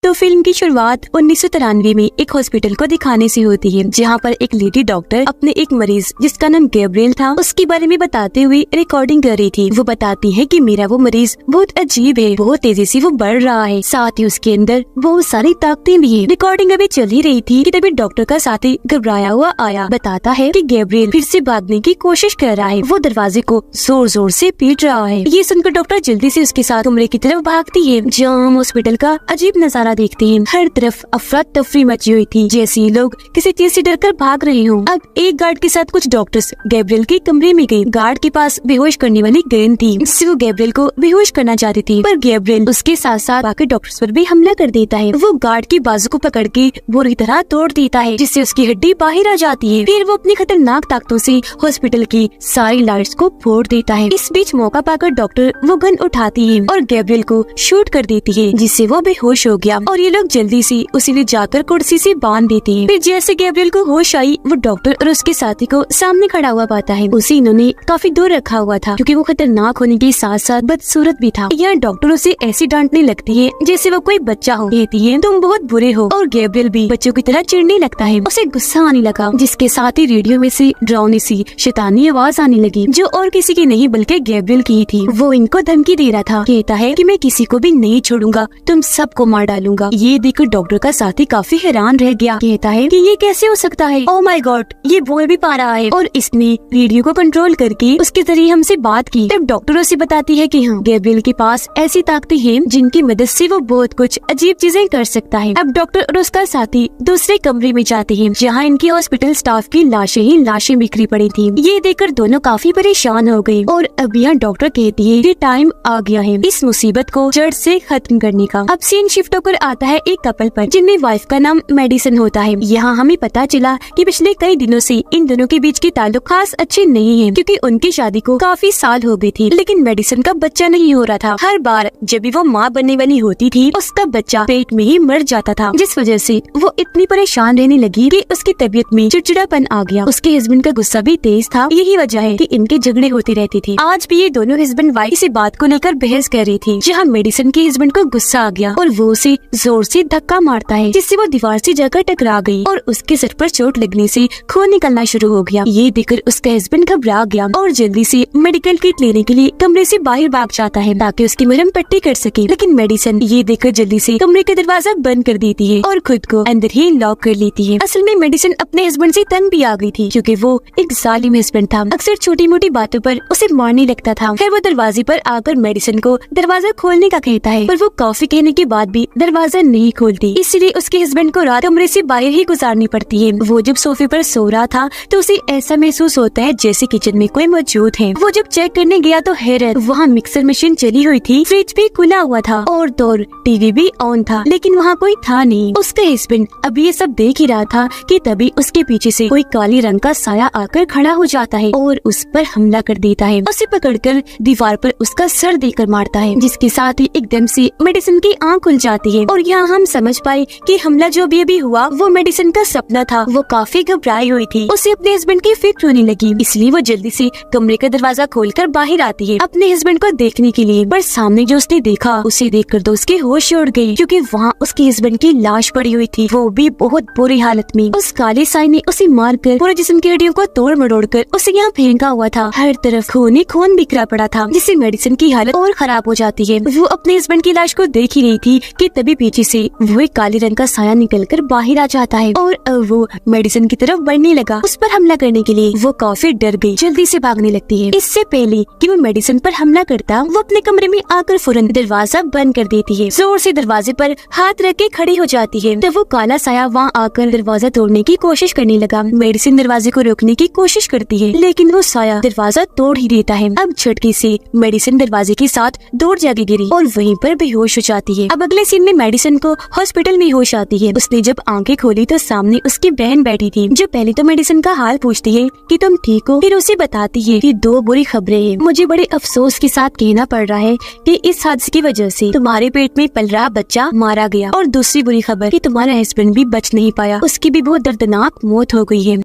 तो फिल्म की शुरुआत 1993 में एक हॉस्पिटल को दिखाने से होती है, जहाँ पर एक लेडी डॉक्टर अपने एक मरीज जिसका नाम गैब्रियल था उसके बारे में बताते हुए रिकॉर्डिंग कर रही थी। वो बताती है कि मेरा वो मरीज बहुत अजीब है, बहुत तेजी से वो बढ़ रहा है, साथ ही उसके अंदर बहुत सारी ताकतें भी है। रिकॉर्डिंग अभी चल ही रही थी कि तभी डॉक्टर का साथी घबराया हुआ आया। बताता है कि गैब्रियल फिर से भागने की कोशिश कर रहा है, वो दरवाजे को जोर जोर से पीट रहा है। ये सुनकर डॉक्टर जल्दी से उसके साथ कमरे की तरफ भागती है, जहाँ हम हॉस्पिटल का अजीब नजारा देखते हैं। हर तरफ अफरा तफरी मची हुई थी, जैसे लोग किसी चीज से डरकर भाग रहे हों। अब एक गार्ड के साथ कुछ डॉक्टर्स गैब्रियल के कमरे में गए। गार्ड के पास बेहोश करने वाली गेंद थी, जिससे वो गैब्रियल को बेहोश करना चाहती थी, पर गैब्रियल उसके साथ साथ बाकी डॉक्टर्स पर भी हमला कर देता है। वो गार्ड की बाजू को पकड़ के बुरी तरह तोड़ देता है, जिससे उसकी हड्डी बाहर आ जाती है। फिर वो अपनी खतरनाक ताकतों से हॉस्पिटल की सारी लाइट्स को फोड़ देता है। इस बीच मौका पाकर डॉक्टर वो गन उठाती है और गैब्रियल को शूट कर देती है, जिससे वो बेहोश हो गया और ये लोग जल्दी से उसे ले जाकर कुर्सी से बांध देते हैं। फिर जैसे गैब्रियल को होश आई, वो डॉक्टर और उसके साथी को सामने खड़ा हुआ पाता है। उसे इन्होंने काफी दूर रखा हुआ था, क्योंकि वो खतरनाक होने के साथ साथ बदसूरत भी था। यहाँ डॉक्टर उसे ऐसी डांटने लगती है जैसे वो कोई बच्चा हो। कहती है तुम बहुत बुरे हो, और गैब्रियल भी बच्चों की तरह चिढ़ने लगता है। उसे गुस्सा आने लगा, जिसके साथ ही रेडियो में से डरावनी सी शैतानी आवाज आने लगी, जो और किसी की नहीं बल्कि गैब्रियल की थी। वो इनको धमकी दे रहा था, कहता है कि मैं किसी को भी नहीं छोड़ूंगा, तुम सबको मार डालूंगा। ये देखकर डॉक्टर का साथी काफी हैरान रह गया। कहता है कि ये कैसे हो सकता है, ओह माय गॉड, ये बोल भी पा रहा है, और इसने रेडियो को कंट्रोल करके उसके जरिए हमसे बात की। तब डॉक्टर उसे बताती है कि हाँ, गैब्रियल के पास ऐसी ताकतें हैं जिनकी मदद से वो बहुत कुछ अजीब चीजें कर सकता है। अब डॉक्टर और उसका साथी दूसरे कमरे में जाते हैं, जहाँ इनकी हॉस्पिटल स्टाफ की लाशें ही लाशें बिखरी पड़ी थी। ये देखकर दोनों काफी परेशान हो गए, और अब यहाँ डॉक्टर कहती है कि टाइम आ गया है इस मुसीबत को जड़ से खत्म करने का। अब सीन शिफ्ट होकर आता है एक कपल पर, जिनमें वाइफ का नाम मेडिसन होता है। यहाँ हमें पता चला कि पिछले कई दिनों से इन दोनों के बीच के ताल्लुक खास अच्छे नहीं है, क्योंकि उनकी शादी को काफी साल हो गए थे, लेकिन मेडिसन का बच्चा नहीं हो रहा था। हर बार जब भी वो माँ बनने वाली होती थी, उसका बच्चा पेट में ही मर जाता था, जिस वजह से वो इतनी परेशान रहने लगी कि उसकी तबीयत में चिड़चिड़ापन आ गया। उसके हस्बैंड का गुस्सा भी तेज था, यही वजह है कि इनके झगड़े होते रहते थे। आज भी ये दोनों हस्बैंड वाइफ इसी बात को लेकर बहस कर रही थी, जहाँ मेडिसन के हस्बैंड को गुस्सा आ गया और वो उसे जोर से धक्का मारता है, जिससे वो दीवार से जाकर टकरा गई और उसके सर पर चोट लगने से खून निकलना शुरू हो गया। ये देखकर उसका हस्बैंड घबरा गया और जल्दी से मेडिकल किट लेने के लिए कमरे से बाहर भाग जाता है, ताकि उसकी मरहम पट्टी कर सके। लेकिन मेडिसन ये देखकर जल्दी से कमरे का दरवाजा बंद कर देती है और खुद को अंदर ही लॉक कर लेती है। असल में मेडिसन अपने हस्बैंड से तंग भी आ गई थी, क्योंकि वो एक जालिम हस्बैंड था, अक्सर छोटी मोटी बातों पर उसे मारने लगता था। फिर वो दरवाजे पर आकर मेडिसन को दरवाजा खोलने का कहता है, पर वो काफी कहने के बाद भी दरवाजा नहीं खोलती, इसलिए उसके हस्बैंड को रात कमरे से बाहर ही गुजारनी पड़ती है। वो जब सोफे पर सो रहा था तो उसे ऐसा महसूस होता है जैसे किचन में कोई मौजूद है। वो जब चेक करने गया तो हैरत, वहाँ मिक्सर मशीन चली हुई थी, फ्रिज भी खुला हुआ था और टीवी भी ऑन था, लेकिन वहाँ कोई था नहीं। उसका हस्बैंड अब ये सब देख ही रहा था कि तभी उसके पीछे से कोई काली रंग का साया आकर खड़ा हो जाता है और उस पर हमला कर देता है। उसे पकड़कर दीवार पर उसका सर देकर मारता है, जिसके साथ ही एकदम से मेडिसन की आंख खुल जाती है और यहाँ हम समझ पाए कि हमला जो भी हुआ वो मेडिसन का सपना था। वो काफी घबराई हुई थी, उसे अपने हस्बैंड की फिक्र होने लगी, इसलिए वो जल्दी से कमरे का दरवाजा खोलकर बाहर आती है अपने हस्बैंड को देखने के लिए। पर सामने जो उसने देखा, उसे देखकर तो उसके होश उड़ गए, क्योंकि वहाँ उसके हस्बैंड की लाश पड़ी हुई थी, वो भी बहुत बुरी हालत में। उस काले साई ने उसे मारकर पूरे जिस्म की हड्डियों को तोड़ मरोड़ कर उसे यहाँ फेंका हुआ था। हर तरफ खून ही खून बिखरा पड़ा था, जिससे मेडिसन की हालत और खराब हो जाती है। वो अपने हस्बैंड की लाश को देख ही रही थी कि तभी पीछे से वो एक काले रंग का साया निकलकर बाहर आ जाता है और वो मेडिसन की तरफ बढ़ने लगा। उस पर हमला करने के लिए वो काफी डर गई, जल्दी से भागने लगती है। इससे पहले कि वो मेडिसन पर हमला करता, वो अपने कमरे में आकर फौरन दरवाजा बंद कर देती है। जोर से दरवाजे पर हाथ रख के खड़ी हो जाती है। तब वो काला साया वहाँ आकर दरवाजा तोड़ने की कोशिश करने लगा। मेडिसन दरवाजे को रोकने की कोशिश करती है, लेकिन वो साया दरवाजा तोड़ ही देता है। अब झटके से मेडिसन दरवाजे के साथ दूर जाके गिरी और वहीं पर बेहोश हो जाती है। अब अगले सीन में मेडिसन को हॉस्पिटल में होश आती है। उसने जब आंखें खोली तो सामने उसकी बहन बैठी थी, जो पहले तो मेडिसन का हाल पूछती है कि तुम ठीक हो, फिर उसे बताती है कि दो बुरी खबरें हैं। मुझे बड़े अफसोस के साथ कहना पड़ रहा है कि इस हादसे की वजह से तुम्हारे पेट में पल रहा बच्चा मारा गया, और दूसरी बुरी खबर कि तुम्हारा हस्बैंड भी बच नहीं पाया, उसकी भी बहुत दर्दनाक मौत हो गई है।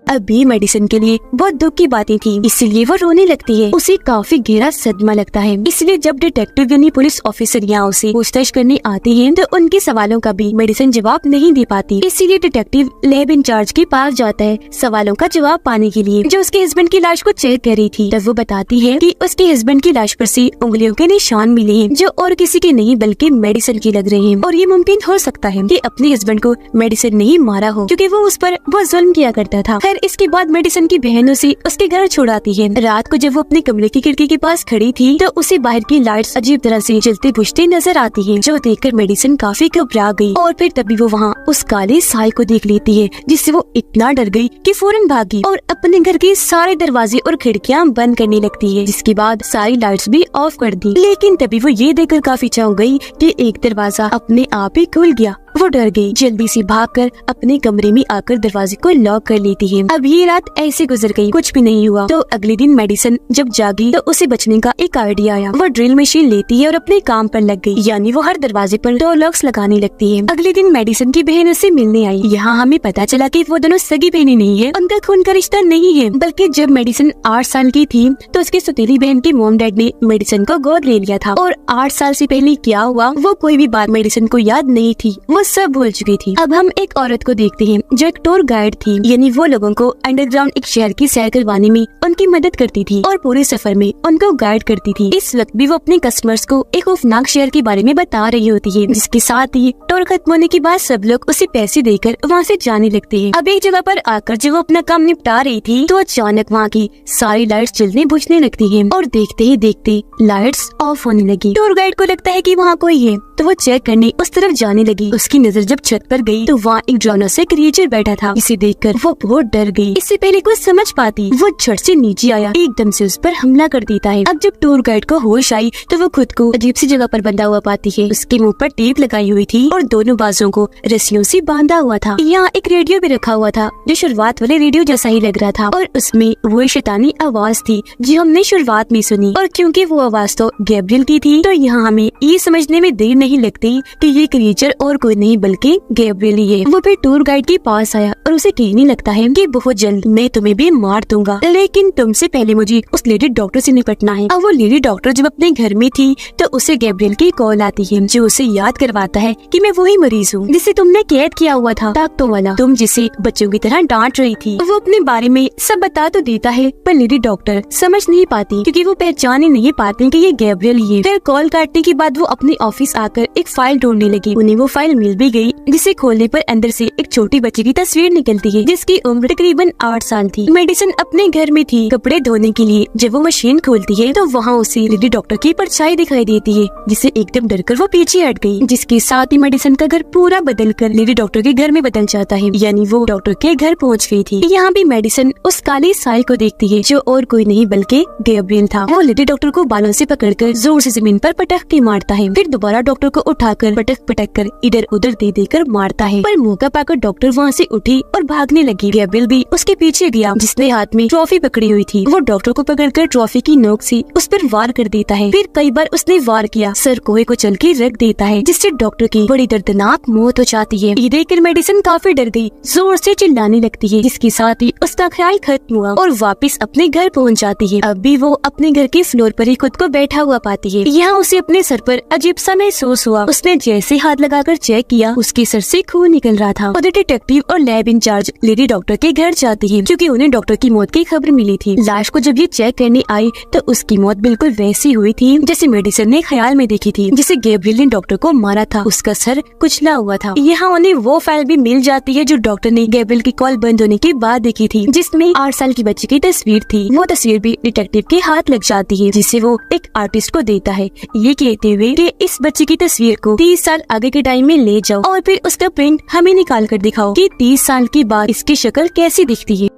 अभी मेडिसिन के लिए बहुत दुख की बातें थी, इसीलिए वो रोने लगती है। उसे काफी गहरा सदमा लगता है। इसलिए जब डिटेक्टिव यानी पुलिस ऑफिसर यहाँ उसे पूछताछ करने आते हैं तो उनके सवालों का भी मेडिसिन जवाब नहीं दे पाती। इसीलिए डिटेक्टिव लैब इंचार्ज के पास जाता है सवालों का जवाब पाने के लिए, जो उसके हस्बैंड की लाश को चेक कर रही थी। तब वो बताती है कि उसके हस्बैंड की लाश पर से उंगलियों के निशान मिले हैं, जो और किसी के नहीं बल्कि मेडिसिन की लग रहे हैं। और ये मुमकिन हो सकता है कि अपने हस्बैंड को मेडिसिन नहीं मारा हो, क्योंकि वो उस पर बहुत जुल्म किया करता था। खैर इसके बाद मेडिसिन की बहन उसे उसके घर छोड़ाती है। रात को जब वो अपने कमरे की खिड़की के पास खड़ी थी तो उसे बाहर की लाइट्स अजीब तरह से जलते बुझते नजर आती है, जो देखकर मेडिसिन काफी घबरा गई। और फिर तभी वो वहाँ उस काले साए को देख लेती है, जिससे वो इतना डर गई कि फौरन भागी और अपने घर के सारे दरवाजे और खिड़कियाँ बंद करने लगती है। जिसके बाद सारी लाइट्स भी ऑफ कर दी। लेकिन तभी वो ये देखकर काफी चौंक गई कि एक दरवाजा अपने आप ही खुल गया। वो डर गई, जल्दी से भागकर अपने कमरे में आकर दरवाजे को लॉक कर लेती है। अब ये रात ऐसे गुजर गई, कुछ भी नहीं हुआ। तो अगले दिन मेडिसिन जब जागी तो उसे बचने का एक आइडिया आया। वो ड्रिल मशीन लेती है और अपने काम पर लग गई, यानी वो हर दरवाजे पर डोर लॉक्स लगाने लगती है। अगले दिन मेडिसिन की बहन उससे मिलने आई। यहाँ हमें पता चला कि वो दोनों सगी बहनें नहीं है, उनका खून का रिश्ता नहीं है, बल्कि जब मेडिसिन 8 साल की थी तो उसकी सौतेली बहन के मॉम डैड ने मेडिसिन को गोद ले लिया था। और 8 साल से पहले क्या हुआ वो कोई भी बात मेडिसिन को याद नहीं थी, वो सब भूल चुकी थी। अब हम एक औरत को देखते हैं जो एक टूर गाइड थी, यानी वो लोगों को अंडरग्राउंड एक शहर की सैर करवाने में उनकी मदद करती थी और पूरे सफर में उनको गाइड करती थी। इस वक्त भी वो अपने कस्टमर्स को एक खौफनाक शहर के बारे में बता रही होती है, जिसके साथ ही टूर खत्म होने के बाद सब लोग उसे पैसे देकर वहाँ से जाने लगते हैं। अब एक जगह पर आकर जब वो अपना काम निपटा रही थी तो अचानक वहाँ की सारी लाइट्स जलने बुझने लगती है और देखते ही देखते लाइट्स ऑफ होने लगी। टूर गाइड को लगता है कि वहाँ कोई है, तो वो चेक करने उस तरफ जाने लगी। उसकी नजर जब छत पर गई तो वहाँ एक डरावना सा क्रिएचर बैठा था। इसे देखकर वो बहुत डर गई। इससे पहले कुछ समझ पाती वो झट से नीचे आया, एकदम से उस पर हमला कर देता है। अब जब टूर गाइड को होश आई तो वो खुद को अजीब सी जगह पर बंधा हुआ पाती है। उसके मुंह पर टेप लगाई हुई थी और दोनों बाजों को रस्सियों से बांधा हुआ था। यहाँ एक रेडियो भी रखा हुआ था, जो शुरुआत वाले रेडियो जैसा ही लग रहा था और उसमें वो शैतानी आवाज थी जो हमने शुरुआत में सुनी। और क्योंकि वो आवाज तो गैब्रियल की थी तो यहाँ हमें ये समझने में देर नहीं लगती कि ये क्रिएचर और कोई नहीं बल्कि गैब्रियल ही है। वो फिर टूर गाइड के पास आया और उसे कहने लगता है कि बहुत जल्द मैं तुम्हें भी मार दूंगा, लेकिन तुमसे पहले मुझे उस लेडी डॉक्टर से निपटना है। अब वो लेडी डॉक्टर जब अपने घर में थी तो उसे गैब्रियल की कॉल आती है, जो उसे याद करवाता है कि मैं वही मरीज हूँ जिसे तुमने कैद किया हुआ था, ताकतों वाला, तुम जिसे बच्चों की तरह डांट रही थी। वो अपने बारे में सब बता तो देता है, पर लेडी डॉक्टर समझ नहीं पाती क्योंकि वो पहचान ही नहीं पाती कि ये गैब्रियल ही है। फिर कॉल काटने के बाद वो अपने ऑफिस आकर एक फाइल ढूंढने लगी। उन्हें वो फाइल मिल भी गई, जिसे खोलने पर अंदर से एक छोटी बच्ची की तस्वीर निकलती है, जिसकी उम्र तकरीबन 8 साल थी। मेडिसिन अपने घर में थी कपड़े धोने के लिए। जब वो मशीन खोलती है तो वहाँ उसे लेडी डॉक्टर की परछाई दिखाई देती है, जिसे एकदम डरकर वो पीछे हट गई। जिसके साथ ही मेडिसिन का घर पूरा बदलकर लेडी डॉक्टर के घर में बदल जाता है, यानी वो डॉक्टर के घर पहुँच गई थी। यहाँ भी मेडिसिन उस काली साई को देखती है, जो और कोई नहीं बल्कि गैब्रियल था। वो लेडी डॉक्टर को बालों से पकड़कर जोर से जमीन पर पटक के मारता है, फिर दोबारा डॉक्टर को उठाकर पटक पटक कर इधर उधर दे देकर मारता है। पर मौका पाकर डॉक्टर वहाँ से उठी और भागने लगी। गैब्रियल भी उसके पीछे गया, जिसने हाथ में ट्रॉफी पकड़ी हुई थी। वो डॉक्टर को पकड़कर ट्रॉफी की नोक से उस पर वार कर देता है। फिर कई बार उसने वार किया, सर कोहे को चल के रख देता है, जिससे डॉक्टर की बड़ी दर्दनाक मौत हो जाती है। ये देखकर मेडिसिन काफी डर गई, जोर से चिल्लाने लगती है, जिसके साथ ही उसका ख्याल खत्म हुआ और वापस अपने घर पहुँच जाती है। अब भी वो अपने घर के फ्लोर पर ही खुद को बैठा हुआ पाती है। यहाँ उसे अपने सर पर अजीब सा महसूस हुआ। उसने जैसे हाथ लगाकर चेक किया, उसके सर से खून निकल रहा था। उधर डिटेक्टिव और लैब इंचार्ज लेडी डॉक्टर के घर जाती है, क्योंकि उन्हें डॉक्टर की मौत की खबर मिली थी। लाश को जब ये चेक करने आई तो उसकी मौत बिल्कुल वैसी हुई थी जैसे मेडिसिन ने ख्याल में देखी थी, जिसे गैब्रियल ने डॉक्टर को मारा था। उसका सर कुचला हुआ था। यहाँ उन्हें वो फाइल भी मिल जाती है जो डॉक्टर ने गैब्रियल की कॉल बंद होने के बाद देखी थी, जिसमें 8 साल की बच्ची की तस्वीर थी। वो तस्वीर भी डिटेक्टिव के हाथ लग जाती है, जिसे वो एक आर्टिस्ट को देता है, ये कहते हुए कि इस बच्ची की तस्वीर को 30 साल आगे के टाइम में ले जाओ और फिर उसका प्रिंट हमें निकाल कर दिखाओ कि 30 साल के बाद इसकी शक्ल कैसी दिखती है।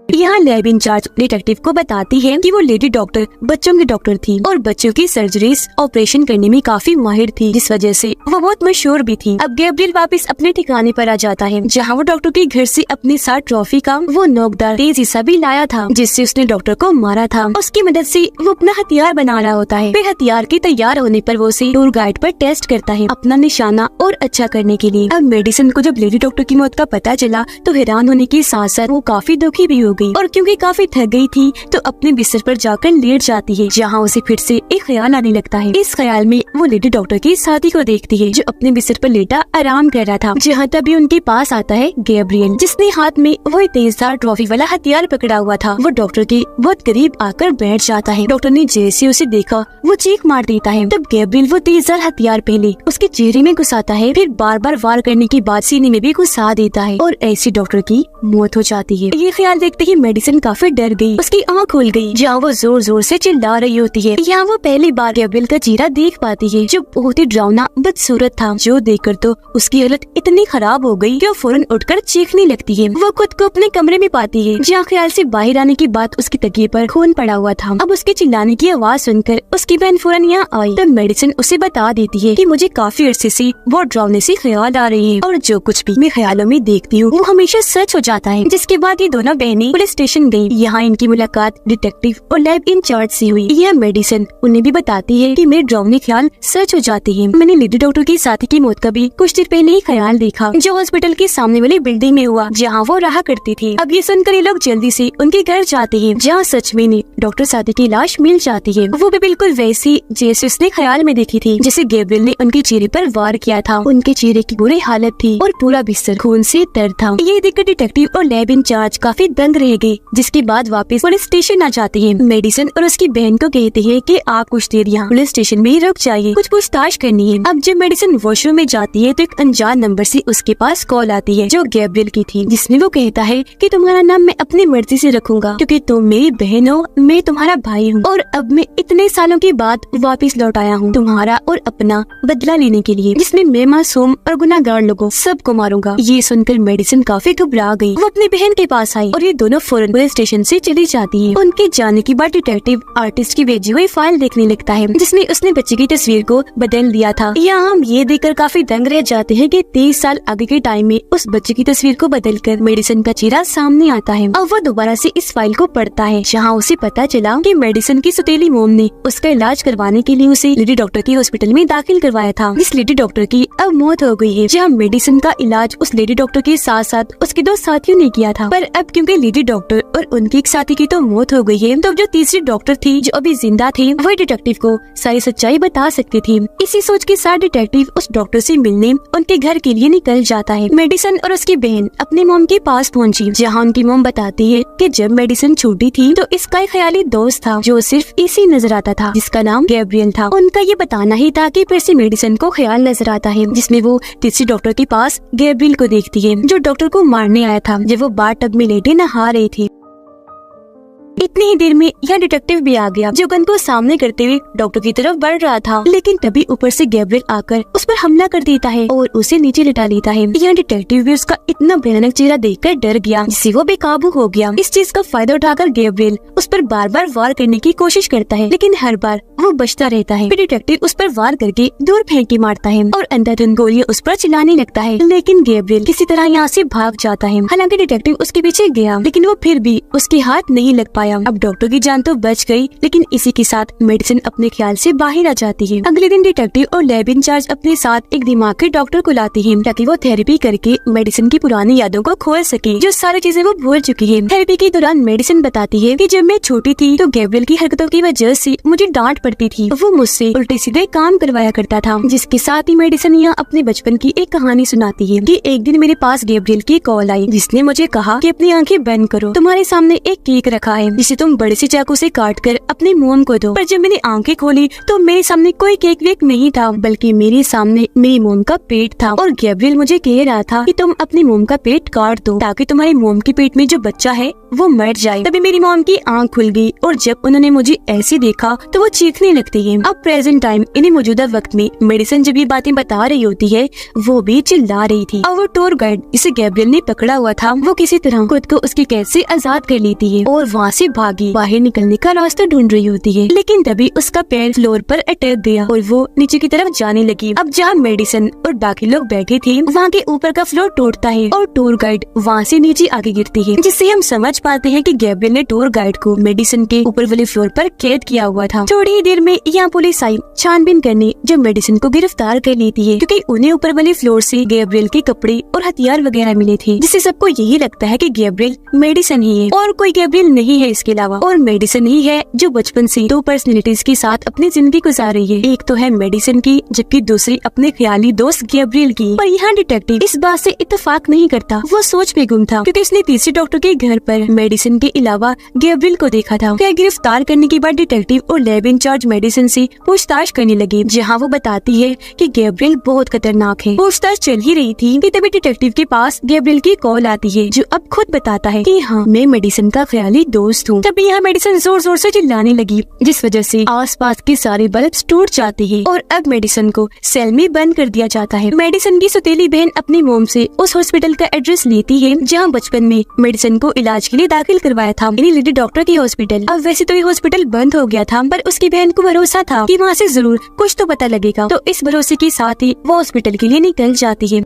यहाँ लैब इंचार्ज डिटेक्टिव को बताती है कि वो लेडी डॉक्टर बच्चों की डॉक्टर थी और बच्चों की सर्जरीज ऑपरेशन करने में काफी माहिर थी, जिस वजह से वो बहुत मशहूर भी थी। अब गैब्रियल वापस अपने ठिकाने पर आ जाता है, जहाँ वो डॉक्टर के घर से अपने साथ ट्रॉफी का वो नोकदार तेज हिस्सा भी लाया था, जिससे उसने डॉक्टर को मारा था। उसकी मदद से वो अपना हथियार बना रहा होता है। फिर हथियार के तैयार होने पर वो उसे टूर गाइड पर टेस्ट करता है अपना निशाना और अच्छा करने के लिए। अब मेडिसिन को जब लेडी डॉक्टर की मौत का पता चला तो हैरान होने के साथ साथ वो काफी दुखी भी हो गई, और क्योंकि काफी थक गई थी तो अपने बिस्तर पर जाकर लेट जाती है, जहाँ उसे फिर से एक ख्याल आने लगता है। इस ख्याल में वो लेडी डॉक्टर की साथी को देखती है जो अपने बिस्तर पर लेटा आराम कर रहा था, जहाँ तभी उनके पास आता है गैब्रियल, जिसने हाथ में वो तेजधार ट्रॉफी वाला हथियार पकड़ा हुआ था। वो डॉक्टर के बहुत करीब आकर बैठ जाता है। डॉक्टर ने जैसे उसे देखा वो चीख मार देता है। तब गैब्रियल वो तेजधार हथियार पहले उसके चेहरे में घुसाता है, फिर बार बार वार करने के बाद सीने में भी घुसा देता है, और ऐसी डॉक्टर की मौत हो जाती है। ये ख्याल देखते ही मेडिसिन काफी डर गई, उसकी आँख खुल गई, जहाँ वो जोर जोर से चिल्ला रही होती है। यहाँ वो पहली बार गैब्रियल का चेहरा देख पाती है जो बहुत ही डरावना बदसूरत था, जो देखकर तो उसकी हालत इतनी खराब हो गई कि वो फौरन उठकर चीखने लगती है। वो खुद को अपने कमरे में पाती है, जहाँ ख्याल से बाहर आने के बाद उसके तकिए पर खून पड़ा हुआ था। अब उसके चिल्लाने की आवाज सुनकर उसकी बहन फौरन यहाँ आई। तब मेडिसिन उसे बता देती है कि मुझे काफी अरसे से बहुत डरावने से ख्याल आ रहे हैं, और जो कुछ भी मैं ख्यालों में देखती हूँ वो हमेशा सच हो जाता है। जिसके बाद ये दोनों बहनें पुलिस स्टेशन गयी। यहाँ इनकी मुलाकात डिटेक्टिव और लैब इंचार्ज से हुई। यह मेडिसिन उन्हें भी बताती है कि मेरे डरावने ख्याल सच हो जाते हैं। मैंने लेडी डॉक्टर की साथी की मौत का भी कुछ देर पहले ही ख्याल देखा, जो हॉस्पिटल के सामने वाली बिल्डिंग में हुआ, जहाँ वो रहा करती थी। अब ये सुनकर ये लोग जल्दी से उनके घर जाते हैं, जहाँ सच में डॉक्टर साथी की लाश मिल जाती है। वो भी बिल्कुल वैसी जैसे उसने ख्याल में देखी थी, जैसे गैब्रियल ने उनके चेहरे पर वार किया था। उनके चेहरे की बुरी हालत थी और पूरा बिस्तर खून से तर था। ये देखकर डिटेक्टिव और लैब इंचार्ज काफी दंग रह गए, जिसके बाद वापस पुलिस स्टेशन आ जाते हैं। मेडिसिन और उसकी बहन को कहते हैं कि आप कुछ देर यहाँ पुलिस स्टेशन में ही रुक जाइए, कुछ पूछताछ करनी है। अब जब मेडिसिन वॉशरूम में जाती है तो एक अनजान नंबर से उसके पास कॉल आती है, जो गैब्रियल की थी, जिसमें वो कहता है कि तुम्हारा नाम मैं अपनी मर्जी से रखूंगा, क्योंकि तुम मेरी बहन हो, मैं तुम्हारा भाई हूँ, और अब मैं इतने सालों के बाद वापस लौट आया हूँ तुम्हारा और अपना बदला लेने के लिए, जिसमें मैं मासूम और गुनाहगार लोगों सबको मारूंगा। ये सुनकर मेडिसिन काफी घबरा गई। वो अपनी बहन के पास आई और ये दोनों फौरन पुलिस स्टेशन से चली जाती है। उनके जाने के बाद डिटेक्टिव आर्टिस्ट की भेजी हुई फाइल देखने लगता है, जिसमें उसने बच्चे की तस्वीर को बदल दिया था। यहाँ हम ये देखकर काफी दंग रह जाते हैं कि 30 साल आगे के टाइम में उस बच्चे की तस्वीर को बदलकर मेडिसिन का चेहरा सामने आता है। अब वो दोबारा से इस फाइल को पढ़ता है, जहाँ उसे पता चला कि मेडिसिन की सौतेली मोम ने उसका इलाज करवाने के लिए उसे लेडी डॉक्टर के हॉस्पिटल में दाखिल करवाया था। इस लेडी डॉक्टर की अब मौत हो गई है, जहाँ मेडिसिन का इलाज उस लेडी डॉक्टर के साथ साथ उसके 2 साथियों ने किया था। पर अब क्योंकि लेडी डॉक्टर और उनकी एक साथी की तो मौत हो गई है, तो जो तीसरी डॉक्टर थी जो अभी जिंदा थी, वही डिटेक्टिव को सारी सच्चाई बता सकती थी। इसी सोच के साथ डिटेक्टिव उस डॉक्टर से मिलने उनके घर के लिए निकल जाता है। मेडिसिन और उसकी बहन अपनी मोम के पास पहुंची, जहाँ उनकी मोम बताती है कि जब मेडिसिन छोटी थी तो इसका एक ख्याली दोस्त था जो सिर्फ इसी नजर आता था, जिसका नाम गैब्रियल था। उनका ये बताना ही था कि फिर से मेडिसिन को ख्याल नजर आता है, जिसमें वो तीसरी डॉक्टर के पास गैब्रियल को देखती है, जो डॉक्टर को मारने आया था जब वो बाथ टब में लेटे नहा रही थी। इतनी ही देर में यह डिटेक्टिव भी आ गया, जो गन को सामने करते हुए डॉक्टर की तरफ बढ़ रहा था, लेकिन तभी ऊपर से गैब्रियल आकर उस पर हमला कर देता है और उसे नीचे लिटा लेता है। यह डिटेक्टिव भी उसका इतना भयानक चेहरा देखकर डर गया, जिससे वो बेकाबू हो गया। इस चीज का फायदा उठाकर गैब्रियल उस पर बार बार वार करने की कोशिश करता है, लेकिन हर बार वो बचता रहता है। फिर डिटेक्टिव उस पर वार करके दूर फेंक के मारता है और अंधाधुंध गोलियां उस पर चलाने लगता है, लेकिन गैब्रियल किसी तरह यहाँ से भाग जाता है। हालांकि डिटेक्टिव उसके पीछे गया, लेकिन वो फिर भी उसके हाथ नहीं लग पाया। अब डॉक्टर की जान तो बच गई, लेकिन इसी के साथ मेडिसिन अपने ख्याल से बाहर आ जाती है। अगले दिन डिटेक्टिव और लैब इंचार्ज अपने साथ एक दिमाग के डॉक्टर को लाते हैं, ताकि वो थेरेपी करके मेडिसिन की पुरानी यादों को खोल सके, जो सारी चीजें वो भूल चुकी है। थेरेपी के दौरान मेडिसिन बताती है कि जब मैं छोटी थी तो गैब्रियल की हरकतों की वजह से मुझे डांट पड़ती थी। वो मुझसे उल्टे सीधे काम करवाया करता था। जिसके साथ ही मेडिसिन यहाँ अपने बचपन की एक कहानी सुनाती है कि एक दिन मेरे पास गैब्रियल की कॉल आई, जिसने मुझे कहा कि अपनी आंखें बंद करो, तुम्हारे सामने एक केक रखा है है जिसे तुम बड़े से चाकू से काट कर अपनी मोम को दो। पर जब मैंने आंखें खोली तो मेरे सामने कोई केक वेक नहीं था, बल्कि मेरे सामने मेरी मोम का पेट था। और गैब्रियल मुझे कह रहा था कि तुम अपनी मोम का पेट काट दो ताकि तुम्हारी मोम के पेट में जो बच्चा है वो मर जाए। तभी मेरी मोम की आंख खुल गई और जब उन्होंने मुझे ऐसे देखा तो वो चीखने लगती है। अब प्रेजेंट टाइम इन्हें मौजूदा वक्त में मेडिसिन जब ये बातें बता रही होती है वो भी चिल्ला रही थी। और वो टूर गाइड जिसे गैब्रियल ने पकड़ा हुआ था वो किसी तरह खुद को उसकी कैद से आजाद कर लेती है और वहाँ से भागी बाहर निकलने का रास्ता ढूंढ रही होती है। लेकिन तभी उसका पैर फ्लोर पर अटक गया और वो नीचे की तरफ जाने लगी। अब जहाँ मेडिसिन और बाकी लोग बैठे थे वहाँ के ऊपर का फ्लोर टूटता है और टूर गाइड वहाँ से नीचे आगे गिरती है, जिससे हम समझ पाते हैं कि गैब्रियल ने टूर गाइड को मेडिसिन के ऊपर वाले फ्लोर पर कैद किया हुआ था। थोड़ी ही देर में यहाँ पुलिस आई छानबीन करने, जो मेडिसिन को गिरफ्तार कर लेती है क्योंकि उन्हें ऊपर वाले फ्लोर से गैब्रियल के कपड़े और हथियार वगैरह मिले थे, जिससे सबको यही लगता है कि गैब्रियल मेडिसिन ही है और कोई गैब्रियल नहीं है इसके अलावा। और मेडिसिन ही है जो बचपन से दो पर्सनैलिटीज के साथ अपनी जिंदगी गुजार रही है। एक तो है मेडिसिन की जबकि दूसरी अपने ख्याली दोस्त गैब्रियल की। पर यहाँ डिटेक्टिव इस बात से इत्तेफाक नहीं करता, वो सोच में गुम था क्योंकि उसने तीसरे डॉक्टर के घर पर मेडिसिन के अलावा गैब्रियल को देखा था। फिर गिरफ्तार करने के बाद डिटेक्टिव और लैब इंचार्ज मेडिसिन से पूछताछ करने लगे, जहाँ वो बताती है कि गैब्रियल बहुत खतरनाक है। पूछताछ चल ही रही थी कि तभी डिटेक्टिव के पास गैब्रियल की कॉल आती है, जो अब खुद बताता है कि हाँ मैं मेडिसिन का ख्याली दोस्त हूँ। तभी यहाँ मेडिसिन जोर जोर से चिल्लाने लगी, जिस वजह से आसपास के सारे बल्ब टूट जाते हैं और अब मेडिसिन को सेल में बंद कर दिया जाता है। मेडिसिन की सौतेली बहन अपनी मोम से उस हॉस्पिटल का एड्रेस लेती है जहाँ बचपन में मेडिसिन को इलाज के लिए दाखिल करवाया था, यानी लेडी डॉक्टर की हॉस्पिटल। अब वैसे तो ये हॉस्पिटल बंद हो गया था, पर उसकी बहन को भरोसा था कि वहाँ से जरूर कुछ तो पता लगेगा, तो इस भरोसे के साथ ही वो हॉस्पिटल के लिए निकल जाती है।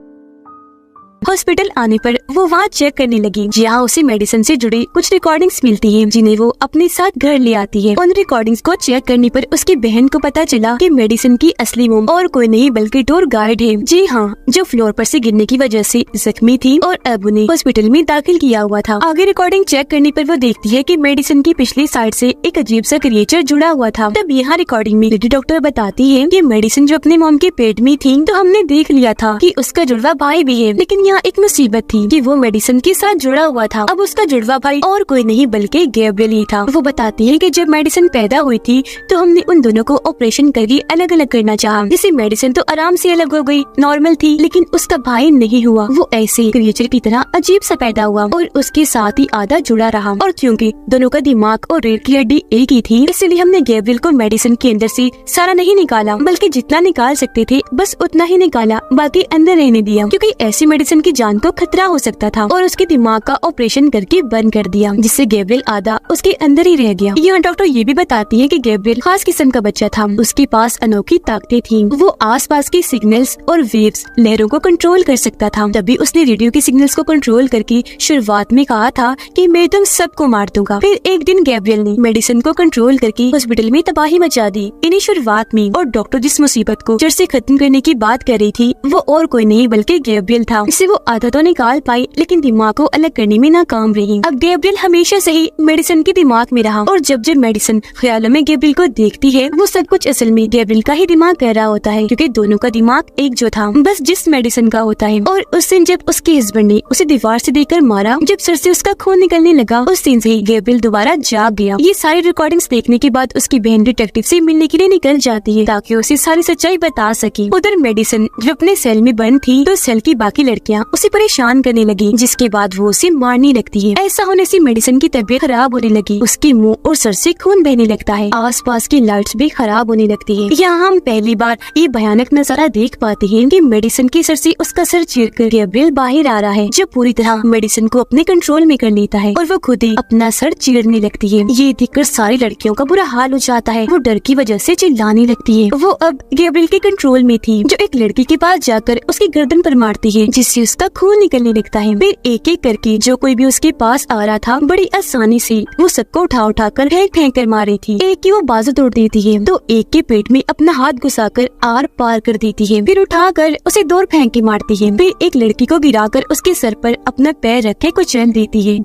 हॉस्पिटल आने पर वो वहाँ चेक करने लगी, जहाँ उसे मेडिसिन से जुड़ी कुछ रिकॉर्डिंग्स मिलती हैं, जिन्हें वो अपने साथ घर ले आती है। उन रिकॉर्डिंग्स को चेक करने पर उसकी बहन को पता चला कि मेडिसिन की असली मोम और कोई नहीं बल्कि टूर गाइड है। जी हाँ, जो फ्लोर पर से गिरने की वजह से जख्मी थी और अब उन्हें हॉस्पिटल में दाखिल किया हुआ था। आगे रिकॉर्डिंग चेक करने पर वो देखती है कि मेडिसिन की पिछली साइड से एक अजीब सा क्रिएचर जुड़ा हुआ था। तब यहाँ रिकॉर्डिंग में लेडी डॉक्टर बताती है कि मेडिसिन जो अपने मोम के पेट में थी तो हमने देख लिया था कि उसका जुड़वा भाई भी है, लेकिन यहाँ एक मुसीबत थी कि वो मेडिसिन के साथ जुड़ा हुआ था। अब उसका जुड़वा भाई और कोई नहीं बल्कि गैब्रियल ही था। वो बताती है कि जब मेडिसिन पैदा हुई थी तो हमने उन दोनों को ऑपरेशन करके अलग अलग करना चाहा, जिससे मेडिसिन तो आराम से अलग हो गई, नॉर्मल थी, लेकिन उसका भाई नहीं हुआ। वो ऐसे क्रिएचर की तरह अजीब सा पैदा हुआ और उसके साथ ही आधा जुड़ा रहा। और क्योंकि दोनों का दिमाग और रीढ़ की हड्डी एक ही थी, इसलिए हमने गैब्रियल को मेडिसिन के अंदर से सारा नहीं निकाला, बल्कि जितना निकाल सकते थे बस उतना ही निकाला, बाकी अंदर रहने दिया, क्योंकि ऐसी मेडिसिन की जान को खतरा हो सकता था। और उसके दिमाग का ऑपरेशन करके बंद कर दिया, जिससे गैब्रियल आधा उसके अंदर ही रह गया। यहाँ डॉक्टर ये भी बताती है कि गैब्रियल खास किस्म का बच्चा था, उसके पास अनोखी ताकतें थी। वो आसपास के सिग्नल्स और वेव्स लहरों को कंट्रोल कर सकता था। तभी उसने रेडियो के सिग्नल्स को कंट्रोल करके शुरुआत में कहा था कि मैं तुम सबको मार दूंगा। फिर एक दिन गैब्रियल ने मेडिसिन को कंट्रोल करके हॉस्पिटल में तबाही मचा दी। इन्हीं शुरुआत में और डॉक्टर जिस मुसीबत को जड़ से खत्म करने की बात कर रही थी वो और कोई नहीं बल्कि गैब्रियल था। इससे वो आधा तो निकाल पाई, लेकिन दिमाग को अलग करने में नाकाम रही। अब गैब्रियल हमेशा से ही मेडिसिन के दिमाग में रहा और जब जब मेडिसिन ख्यालों में गैब्रियल को देखती है वो सब कुछ असल में गैब्रियल का ही दिमाग कह रहा होता है, क्योंकि दोनों का दिमाग एक जो था बस जिस मेडिसिन का होता है। और उस दिन जब उसके हस्बैंड ने उसे दीवार से देकर मारा, जब सर से उसका खून निकलने लगा, उस दिन से ही गैब्रियल दोबारा जाग गया। ये सारी रिकॉर्डिंग्स देखने के बाद उसकी बहन डिटेक्टिव से मिलने के लिए निकल जाती है ताकि उसे सारी सच्चाई बता सके। उधर मेडिसिन जब अपने सेल में बंद थी तो सेल की बाकी लड़कियां उसे परेशान करने लगी, जिसके बाद वो उसे मारने लगती है। ऐसा होने से मेडिसिन की तबीयत खराब होने लगी, उसके मुंह और सर से खून बहने लगता है, आसपास की लाइट्स भी खराब होने लगती है। यहाँ हम पहली बार ये भयानक नजारा देख पाते हैं कि मेडिसिन के सर से उसका सर चीरकर गैब्रियल बाहर आ रहा है, जो पूरी तरह मेडिसिन को अपने कंट्रोल में कर लेता है और वो खुद ही अपना सर चीरने लगती है। ये देखकर सारी लड़कियों का बुरा हाल हो जाता है, वो डर की वजह से चिल्लाने लगती है। वो अब गैब्रियल के कंट्रोल में थी, जो एक लड़की के पास जाकर उसकी गर्दन पर मारती है, जिससे उसका खून निकलने लगता है। फिर एक एक करके जो कोई भी उसके पास आ रहा था बड़ी आसानी से वो सबको उठा उठा कर फेंक कर मार रही थी। एक की वो बाजू तोड़ देती है तो एक के पेट में अपना हाथ घुसाकर आर पार कर देती है, फिर उठाकर उसे दूर फेंक के मारती है। फिर एक लड़की को गिराकर उसके सर पर अपना पैर रख के कुचल देती है।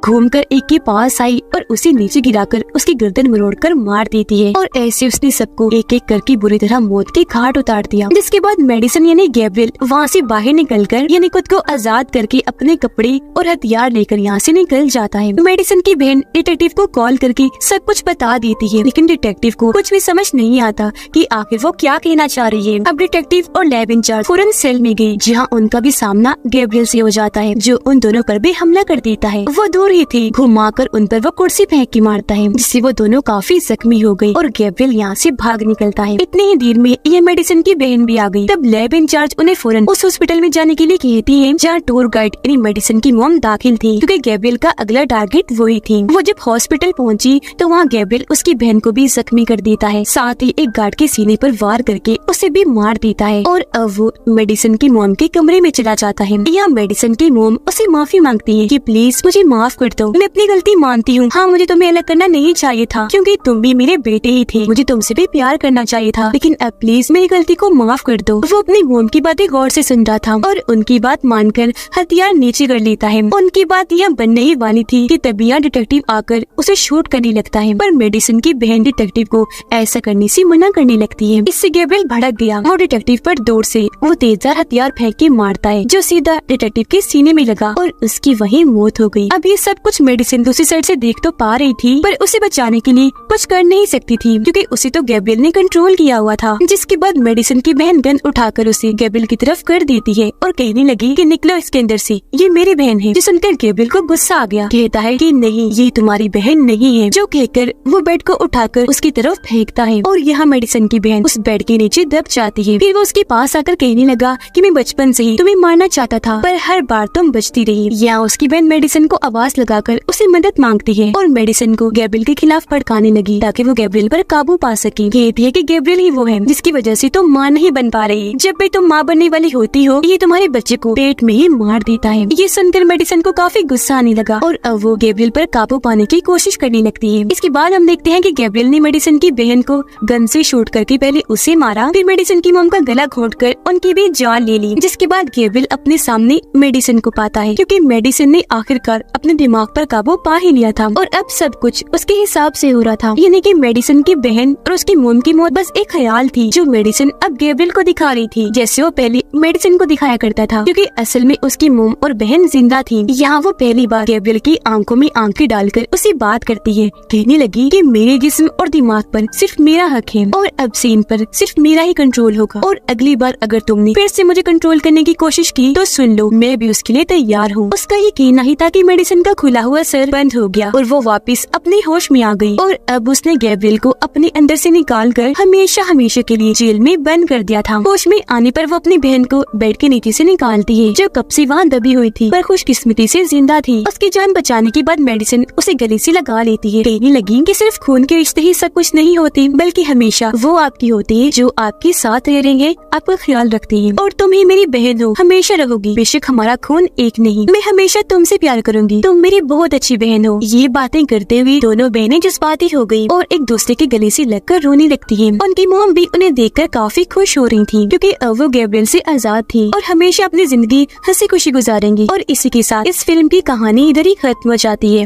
घूमकर एक के पास आई और उसे नीचे गिराकर उसकी गर्दन मरोड़कर मार देती है और ऐसे उसने सबको एक एक करके बुरी तरह मौत के घाट उतार दिया। जिसके बाद मेडिसन यानी गैब्रियल वहाँ से बाहर निकलकर यानी खुद को आजाद करके अपने कपड़े और हथियार लेकर यहाँ से निकल जाता है। मेडिसन की बहन डिटेक्टिव को कॉल करके सब कुछ बता देती है, लेकिन डिटेक्टिव को कुछ भी समझ नहीं आता कि आखिर वो क्या कहना चाह रही है। अब डिटेक्टिव और लैब इंचार्ज फौरन सेल में गई, जहाँ उनका भी सामना गैब्रियल से हो जाता है, जो उन दोनों पर भी हमला कर देता है। वो दूर ही थे, घुमाकर उन पर वो कुर्सी फेंक के मारता है, जिससे वो दोनों काफी जख्मी हो गई और गैब्रियल यहाँ से भाग निकलता है। इतनी ही देर में ये मेडिसन की बहन भी आ गई। तब लैब इंचार्ज उन्हें फौरन उस हॉस्पिटल में जाने के लिए कहती है जहाँ टूर गाइड यानी मेडिसन की मॉम दाखिल थी, क्योंकि गैब्रियल का अगला टारगेट वही थी। वो जब हॉस्पिटल पहुंची तो वहाँ गैब्रियल उसकी बहन को भी जख्मी कर देता है, साथ ही एक गार्ड के सीने पर वार करके उसे भी मार देता है और अब वो मेडिसन की मॉम के कमरे में चला जाता है। यहाँ मेडिसन की मॉम उसे माफी मांगती है कि प्लीज मुझे माफ कर दो, मैं अपनी गलती मानती हूँ। हाँ, मुझे तुम्हें अलग करना नहीं चाहिए था, क्योंकि तुम भी मेरे बेटे ही थे, मुझे तुमसे भी प्यार करना चाहिए था, लेकिन अब प्लीज मेरी गलती को माफ कर दो। वो अपनी मॉम की बातें गौर से सुन रहा था और उनकी बात मानकर हथियार नीचे कर लेता है। उनकी बात यह बनने ही वाली थी कि तभी यहाँ डिटेक्टिव आकर उसे शूट करने लगता है, पर मेडिसन की बहन डिटेक्टिव को ऐसा करने से मना करने लगती है। इससे गैब्रियल भड़क गया। वो डिटेक्टिव पर दूर से वो तेजधार हथियार फेंक के मारता है, जो सीधा डिटेक्टिव के सीने में लगा और उसकी वहीं मौत हो गई। अब ये सब कुछ मेडिसन दूसरी साइड से देख तो पा रही थी, पर उसे बचाने के लिए कुछ कर नहीं सकती थी, क्योंकि उसे तो गैब्रियल ने कंट्रोल किया हुआ था। जिसके बाद मेडिसन की बहन गन उठाकर उसे गैब्रियल की तरफ कर देती है और कहने लगी कि निकलो इसके अंदर से, ये मेरी बहन है। जो सुनकर गैब्रियल को गुस्सा आ गया, कहता है कि नहीं, ये तुम्हारी बहन नहीं है, जो कहकर वो बेड को उठाकर उसकी तरफ फेंकता है और यहाँ मेडिसन की बहन उस बेड के नीचे दब जाती है। फिर वो उसके पास आकर कहने लगा कि मैं बचपन से ही तुम्हें मारना चाहता था, पर हर बार तुम बचती रही। यहाँ उसकी बहन मेडिसन को आवाज लगाकर उसे मदद मांगती है और मेडिसन को गैब्रियल के खिलाफ भड़काने लगी, ताकि वो गैब्रियल पर काबू पा सके। कहती है कि गैब्रियल ही वो है जिसकी वजह से तुम माँ नहीं बन पा रही। जब भी तुम माँ बनने वाली होती हो, ये तुम्हारे बच्चे को पेट में ही मार देता है। ये सुनकर मेडिसन को काफी गुस्सा आने लगा और अब वो गैब्रियल पर काबू पाने की कोशिश करने लगती है। इसके बाद हम देखते हैं कि गैब्रियल ने मेडिसन की बहन को गन से शूट करके पहले उसे मारा, फिर मेडिसन की मॉम का गला घोंटकर उनकी भी जान ले ली। जिसके बाद गैब्रियल अपने सामने मेडिसन को पाता है, क्योंकि मेडिसन ने आखिरकार अपने दिमाग पर काबू पा ही लिया था और अब सब कुछ उसके हिसाब से हो रहा था। यानी कि मेडिसन की बहन और उसकी मॉम की मौत बस एक ख्याल थी, जो मेडिसन अब गैब्रियल को दिखा रही थी, जैसे वो पहले मेडिसन को दिखाया करता था, क्योंकि असल में उसकी मॉम और बहन जिंदा थी। यहाँ वो पहली बार गैब्रियल की आंखों में आंखें डालकर उसे बात करती है, कहने लगी कि मेरे जिस्म और दिमाग पर सिर्फ मेरा हक है और अब से इन पर सिर्फ मेरा ही कंट्रोल होगा, और अगली बार अगर तुमने फिर से मुझे कंट्रोल करने की कोशिश की तो सुन लो, मैं भी उसके लिए तैयार हूँ। उसका ये कहना ही था कि मेडिसन का खुला हुआ सर बंद हो गया और वो वापस अपने होश में आ गई और अब उसने गैब्रियल को अपने अंदर से निकाल कर हमेशा हमेशा के लिए जेल में बंद कर दिया था। होश में आने पर वो अपनी बहन को बेड के नीचे से निकालती है, जो कब से वहाँ दबी हुई थी, पर खुशकिस्मती से जिंदा थी। उसकी जान बचाने के बाद मेडिसन उसे गले से लगा लेती है, कहने लगी कि सिर्फ खून के रिश्ते ही सब कुछ नहीं होते, बल्कि हमेशा वो आपकी होती है जो आपके साथ रहेंगे, आपका ख्याल रखती है, और तुम ही मेरी बहन हो, हमेशा रहोगी। बेशक हमारा खून एक नहीं, मैं हमेशा तुमसे प्यार करूंगी, तुम मेरी बहुत अच्छी बहन हो। ये बातें करते हुए दोनों बहनें जज्बाती हो गई और एक दूसरे के गले से लगकर रोने लगती है। उनकी मॉम भी उन्हें देखकर काफी खुश हो रही थी, क्योंकि अब वो गैब्रियल से आजाद थी और हमेशा अपनी जिंदगी हंसी खुशी गुजारेंगी। और इसी के साथ इस फिल्म की कहानी इधर ही खत्म हो जाती है।